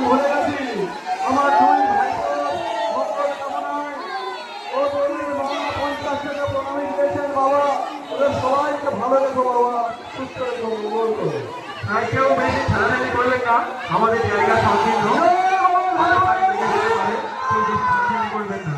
ভুলে গেছি আমার দুই ভাইপোর মঙ্গল কামনায় ও দলের বাবা 50 টাকা প্রণামী দিয়েছেন বাবা। ওদের সবাইকে ভালো রেখো বাবা, সুস্থ রেখো, মঙ্গল করো। কেউ বেশি ঠেলাঠেলি করবেন না, আমাদের জায়গা সংকীর্ণ, করবেন না।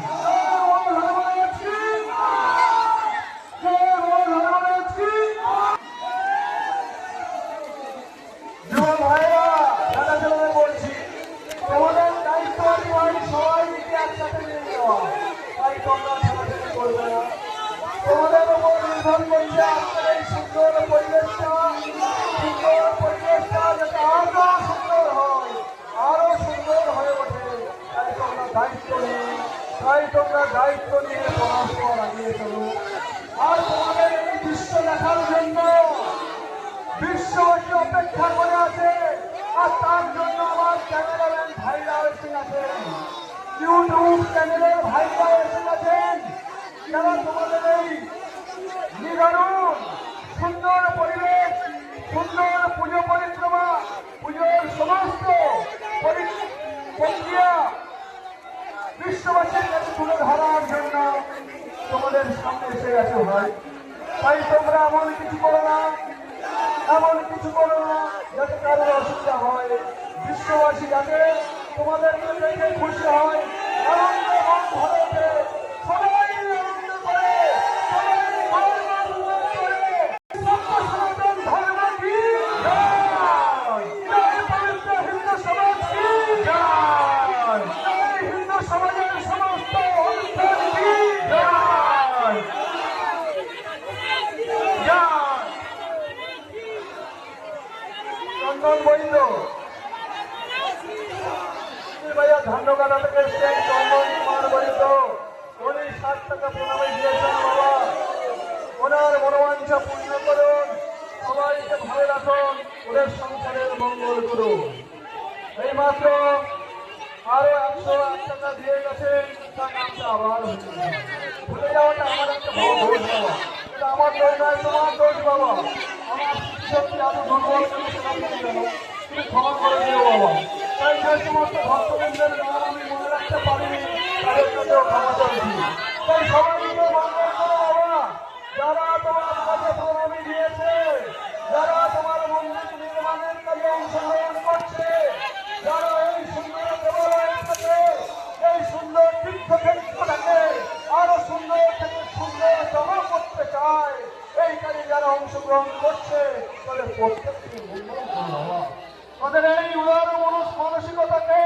তোমাদের উপর নির্ভর করছে আপনার এই সুন্দর পরিবেশটা যাতে আরো সুন্দর হয়, আরো সুন্দর হয়ে ওঠে। তাই তোমরা দায়িত্ব নিয়ে পড়াশোনা লাগিয়ে চলো। আর তোমাদের এই দৃশ্য দেখার জন্য বিশ্ববাসী অপেক্ষা করে আছে। আর তার জন্য আমার চ্যানেলের ভাইরা এসে গেছেন, ইউটিউব চ্যানেলের ভাইরা এসে গেছেন, যারা তোমাদের এই নিদারুণ সুন্দর পরিবেশ, সুন্দর পুজো পরিক্রমা, পুজোর সমস্ত প্রক্রিয়া বিশ্ববাসীর কাছে তুলে ধরার জন্য তোমাদের সামনে এসে গেছে ভাই। তাই তোমরা এমন কিছু করো না যাতে কারোর অসুবিধা হয়। বিশ্ববাসী যাতে তোমাদেরকে দেখে খুশি হয়, আনন্দ মন ভরে ওঠে, সবাই আনন্দ করে, সবাই সনাতন ধর্ম কি পবিত্র হিন্দু সমাজ কি, হিন্দু সমাজের সমস্ত অনুষ্ঠান কি, চন্দন বৈদ্য ভাইয়া ধান্যকাটা থেকে এসছেন। চন্দন কুমার বৈদ্য উনি 60 টাকা প্রণামী দিয়েছেন বাবা। ওনার মনোবাঞ্ছা পূর্ণ করুন, সবাইকে ভালো রাখুন, ওদের সংসারের মঙ্গল করুন। এই মাত্র আরো 101 টাকা দিয়ে গেছেন, তার নামটা আবার ভুলে যাওয়াটা আমার একটা বড় দোষ বাবা। এটা আমার দোষ নয়, তোমার দোষ বাবা। আমার শক্তি এত দুর্বল কেন সেটা তুমি জানো, তুমি ক্ষমা করে দিও বাবা। তাই যে সমস্ত ভক্তবৃন্দের নাম আমি মনে রাখতে পারিনি, তাদের কাছেও ক্ষমা চাইছি। তাই সবাই মিলে মঙ্গল করো বাবা। যারা তোমার কাছে প্রণামী দিয়েছে, যারা তোমার মন্দির নির্মাণের কাজে অংশগ্রহণ করছে, যারা এই সুন্দর দেবালয়ের কাছে, এই সুন্দর তীর্থক্ষেত্রটাকে আরো সুন্দর থেকে সুন্দরতম করতে চায়, এই কাজে যারা অংশগ্রহণ করছে তাদের প্রত্যেককে মঙ্গল করো বাবা। তাদের এই উদার মানসিকতাকে